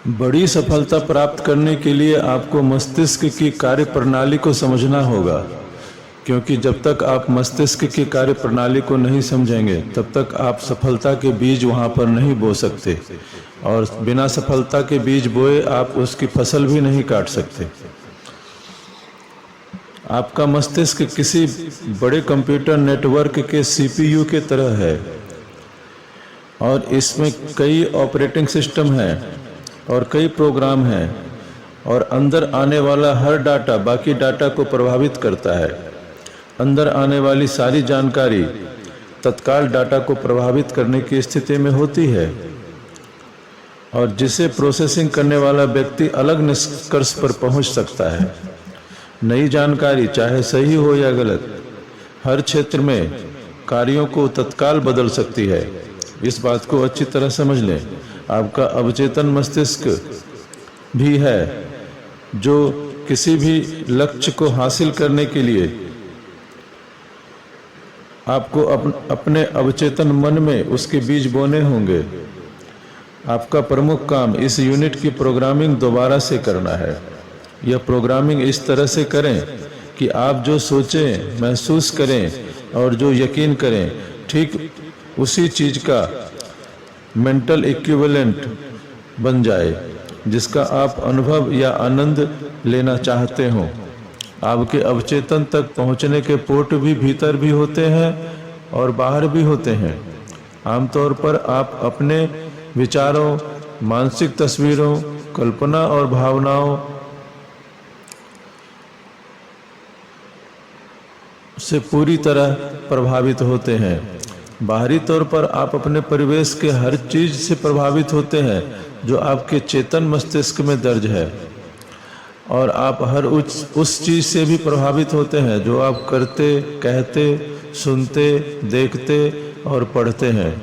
बड़ी सफलता प्राप्त करने के लिए आपको मस्तिष्क की कार्य प्रणाली को समझना होगा, क्योंकि जब तक आप मस्तिष्क की कार्य प्रणाली को नहीं समझेंगे तब तक आप सफलता के बीज वहां पर नहीं बो सकते, और बिना सफलता के बीज बोए आप उसकी फसल भी नहीं काट सकते। आपका मस्तिष्क किसी बड़े कंप्यूटर नेटवर्क के सीपीयू के तरह है, और इसमें कई ऑपरेटिंग सिस्टम हैं और कई प्रोग्राम हैं, और अंदर आने वाला हर डाटा बाकी डाटा को प्रभावित करता है। अंदर आने वाली सारी जानकारी तत्काल डाटा को प्रभावित करने की स्थिति में होती है, और जिसे प्रोसेसिंग करने वाला व्यक्ति अलग निष्कर्ष पर पहुंच सकता है। नई जानकारी चाहे सही हो या गलत, हर क्षेत्र में कार्यों को तत्काल बदल सकती है। इस बात को अच्छी तरह समझ लें। आपका अवचेतन मस्तिष्क भी है जो किसी भी लक्ष्य को हासिल करने के लिए आपको अपने अवचेतन मन में उसके बीज बोने होंगे। आपका प्रमुख काम इस यूनिट की प्रोग्रामिंग दोबारा से करना है। यह प्रोग्रामिंग इस तरह से करें कि आप जो सोचें, महसूस करें और जो यकीन करें, ठीक उसी चीज का मेंटल इक्विवेलेंट बन जाए जिसका आप अनुभव या आनंद लेना चाहते हो। आपके अवचेतन तक पहुंचने के पोर्ट भी भीतर भी होते हैं और बाहर भी होते हैं। आमतौर पर आप अपने विचारों, मानसिक तस्वीरों, कल्पना और भावनाओं से पूरी तरह प्रभावित होते हैं। बाहरी तौर पर आप अपने परिवेश के हर चीज से प्रभावित होते हैं जो आपके चेतन मस्तिष्क में दर्ज है, और आप हर उस चीज से भी प्रभावित होते हैं जो आप करते, कहते, सुनते, देखते और पढ़ते हैं,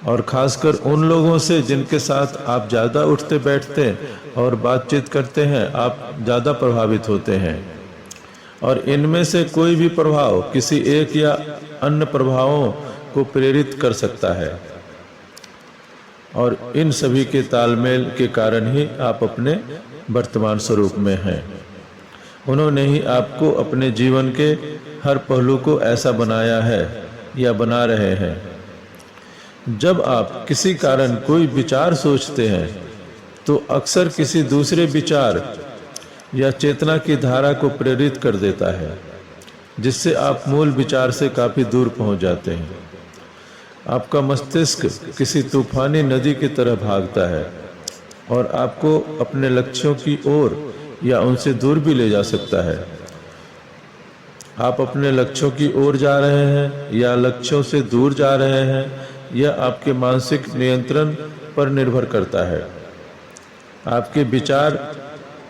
और खासकर उन लोगों से जिनके साथ आप ज़्यादा उठते बैठते और बातचीत करते हैं, आप ज़्यादा प्रभावित होते हैं। और इनमें से कोई भी प्रभाव किसी एक या अन्य प्रभावों को प्रेरित कर सकता है, और इन सभी के तालमेल के कारण ही आप अपने वर्तमान स्वरूप में हैं। उन्होंने ही आपको अपने जीवन के हर पहलू को ऐसा बनाया है या बना रहे हैं। जब आप किसी कारण कोई विचार सोचते हैं तो अक्सर किसी दूसरे विचार या चेतना की धारा को प्रेरित कर देता है, जिससे आप मूल विचार से काफी दूर पहुंच जाते हैं। आपका मस्तिष्क किसी तूफानी नदी की तरह भागता है और आपको अपने लक्ष्यों की ओर या उनसे दूर भी ले जा सकता है। आप अपने लक्ष्यों की ओर जा रहे हैं या लक्ष्यों से दूर जा रहे हैं, यह आपके मानसिक नियंत्रण पर निर्भर करता है। आपके विचार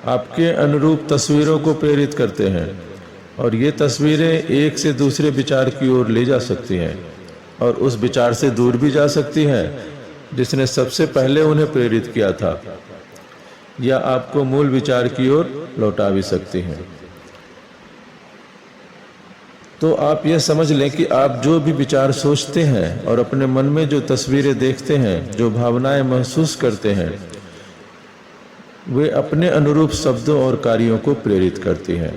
आपके अनुरूप तस्वीरों को प्रेरित करते हैं, और ये तस्वीरें एक से दूसरे विचार की ओर ले जा सकती हैं और उस विचार से दूर भी जा सकती हैं जिसने सबसे पहले उन्हें प्रेरित किया था, या आपको मूल विचार की ओर लौटा भी सकती हैं। तो आप यह समझ लें कि आप जो भी विचार सोचते हैं और अपने मन में जो तस्वीरें देखते हैं, जो भावनाएं महसूस करते हैं, वे अपने अनुरूप शब्दों और कार्यों को प्रेरित करती हैं।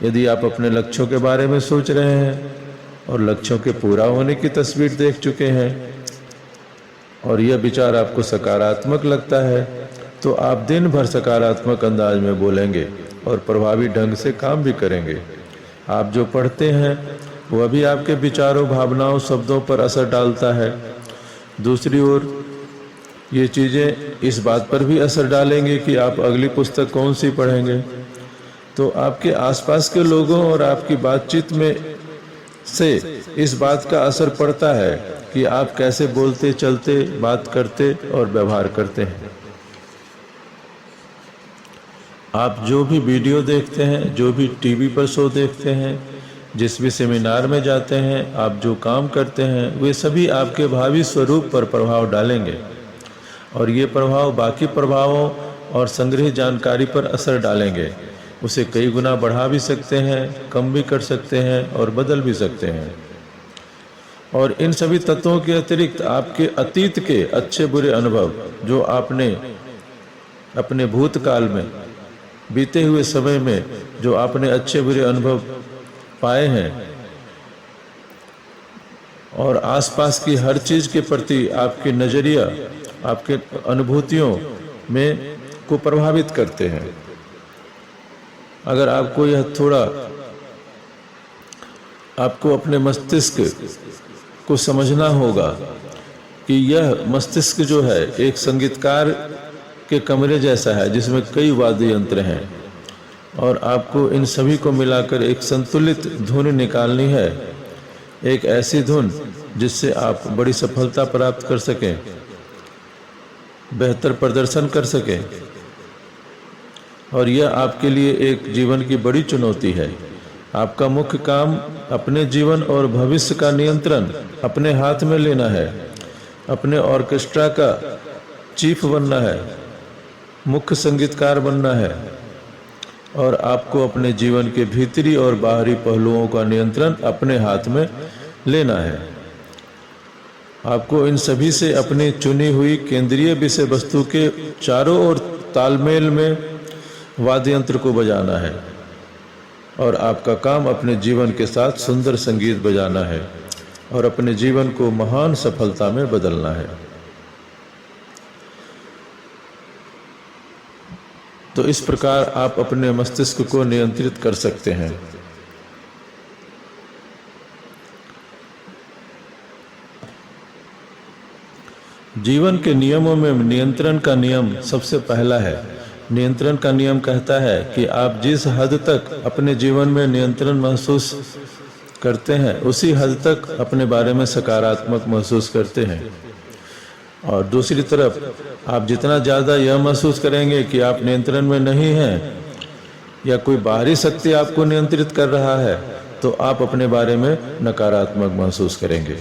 यदि आप अपने लक्ष्यों के बारे में सोच रहे हैं और लक्ष्यों के पूरा होने की तस्वीर देख चुके हैं और यह विचार आपको सकारात्मक लगता है, तो आप दिन भर सकारात्मक अंदाज में बोलेंगे और प्रभावी ढंग से काम भी करेंगे। आप जो पढ़ते हैं वह भी आपके विचारों, भावनाओं, शब्दों पर असर डालता है। दूसरी ओर ये चीज़ें इस बात पर भी असर डालेंगे कि आप अगली पुस्तक कौन सी पढ़ेंगे। तो आपके आसपास के लोगों और आपकी बातचीत में से इस बात का असर पड़ता है कि आप कैसे बोलते, चलते, बात करते और व्यवहार करते हैं। आप जो भी वीडियो देखते हैं, जो भी टीवी पर शो देखते हैं, जिस भी सेमिनार में जाते हैं, आप जो काम करते हैं, वे सभी आपके भावी स्वरूप पर प्रभाव डालेंगे, और ये प्रभाव बाकी प्रभावों और संग्रहित जानकारी पर असर डालेंगे। उसे कई गुना बढ़ा भी सकते हैं, कम भी कर सकते हैं और बदल भी सकते हैं। और इन सभी तत्वों के अतिरिक्त आपके अतीत के अच्छे बुरे अनुभव जो आपने अपने भूतकाल में, बीते हुए समय में जो आपने अच्छे बुरे अनुभव पाए हैं, और आसपास की हर चीज के प्रति आपके नजरिया, आपके अनुभूतियों में को प्रभावित करते हैं। अगर आपको यह थोड़ा, आपको अपने मस्तिष्क को समझना होगा कि यह मस्तिष्क जो है एक संगीतकार के कमरे जैसा है जिसमें कई वाद्य यंत्र हैं, और आपको इन सभी को मिलाकर एक संतुलित धुन निकालनी है, एक ऐसी धुन जिससे आप बड़ी सफलता प्राप्त कर सकें, बेहतर प्रदर्शन कर सकें। और यह आपके लिए एक जीवन की बड़ी चुनौती है। आपका मुख्य काम अपने जीवन और भविष्य का नियंत्रण अपने हाथ में लेना है, अपने ऑर्केस्ट्रा का चीफ बनना है, मुख्य संगीतकार बनना है, और आपको अपने जीवन के भीतरी और बाहरी पहलुओं का नियंत्रण अपने हाथ में लेना है। आपको इन सभी से अपनी चुनी हुई केंद्रीय विषय वस्तु के चारों ओर तालमेल में वाद्य यंत्र को बजाना है, और आपका काम अपने जीवन के साथ सुंदर संगीत बजाना है और अपने जीवन को महान सफलता में बदलना है। तो इस प्रकार आप अपने मस्तिष्क को नियंत्रित कर सकते हैं। जीवन के नियमों में नियंत्रण का नियम सबसे पहला है। नियंत्रण का नियम कहता है कि आप जिस हद तक अपने जीवन में नियंत्रण महसूस करते हैं उसी हद तक अपने बारे में सकारात्मक महसूस करते हैं, और दूसरी तरफ आप जितना ज़्यादा यह महसूस करेंगे कि आप नियंत्रण में नहीं हैं या कोई बाहरी शक्ति आपको नियंत्रित कर रहा है, तो आप अपने बारे में नकारात्मक महसूस करेंगे।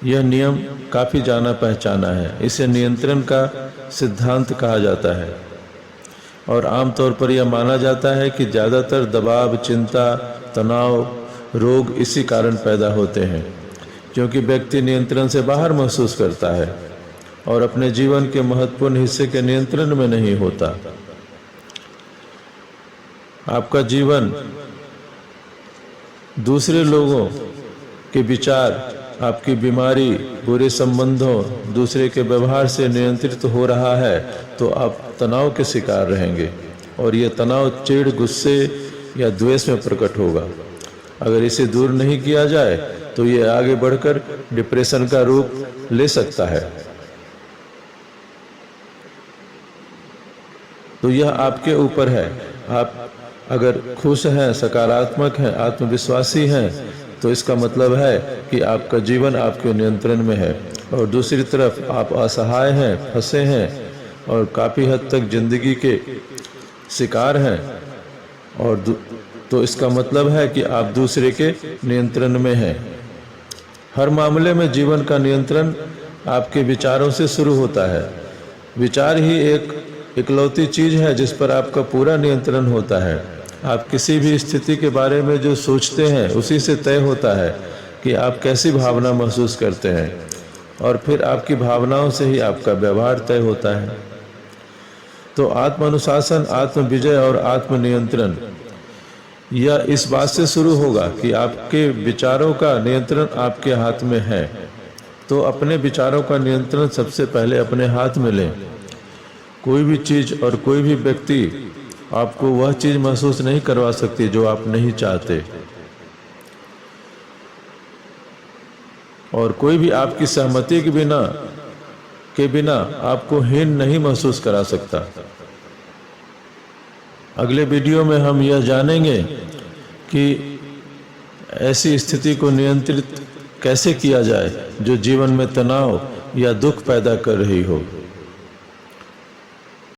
यह नियम काफ़ी जाना पहचाना है, इसे नियंत्रण का सिद्धांत कहा जाता है, और आमतौर पर यह माना जाता है कि ज़्यादातर दबाव, चिंता, तनाव, रोग इसी कारण पैदा होते हैं, क्योंकि व्यक्ति नियंत्रण से बाहर महसूस करता है और अपने जीवन के महत्वपूर्ण हिस्से के नियंत्रण में नहीं होता। आपका जीवन दूसरे लोगों के विचार, आपकी बीमारी, बुरे संबंधों, दूसरे के व्यवहार से नियंत्रित हो रहा है, तो आप तनाव के शिकार रहेंगे, और यह तनाव चिढ़, गुस्से या द्वेष में प्रकट होगा। अगर इसे दूर नहीं किया जाए तो ये आगे बढ़कर डिप्रेशन का रूप ले सकता है। तो यह आपके ऊपर है। आप अगर खुश हैं, सकारात्मक हैं, आत्मविश्वासी हैं, तो इसका मतलब है कि आपका जीवन आपके नियंत्रण में है, और दूसरी तरफ आप असहाय हैं, फंसे हैं और काफ़ी हद तक जिंदगी के शिकार हैं, और तो इसका मतलब है कि आप दूसरे के नियंत्रण में हैं। हर मामले में जीवन का नियंत्रण आपके विचारों से शुरू होता है। विचार ही एक इकलौती चीज़ है जिस पर आपका पूरा नियंत्रण होता है। आप किसी भी स्थिति के बारे में जो सोचते हैं उसी से तय होता है कि आप कैसी भावना महसूस करते हैं, और फिर आपकी भावनाओं से ही आपका व्यवहार तय होता है। तो आत्म अनुशासन, आत्म विजय और आत्म नियंत्रण यह इस बात से शुरू होगा कि आपके विचारों का नियंत्रण आपके हाथ में है। तो अपने विचारों का नियंत्रण सबसे पहले अपने हाथ में लें। कोई भी चीज़ और कोई भी व्यक्ति आपको वह चीज़ महसूस नहीं करवा सकती जो आप नहीं चाहते, और कोई भी आपकी सहमति के बिना आपको हीन नहीं महसूस करा सकता। अगले वीडियो में हम यह जानेंगे कि ऐसी स्थिति को नियंत्रित कैसे किया जाए जो जीवन में तनाव या दुख पैदा कर रही हो।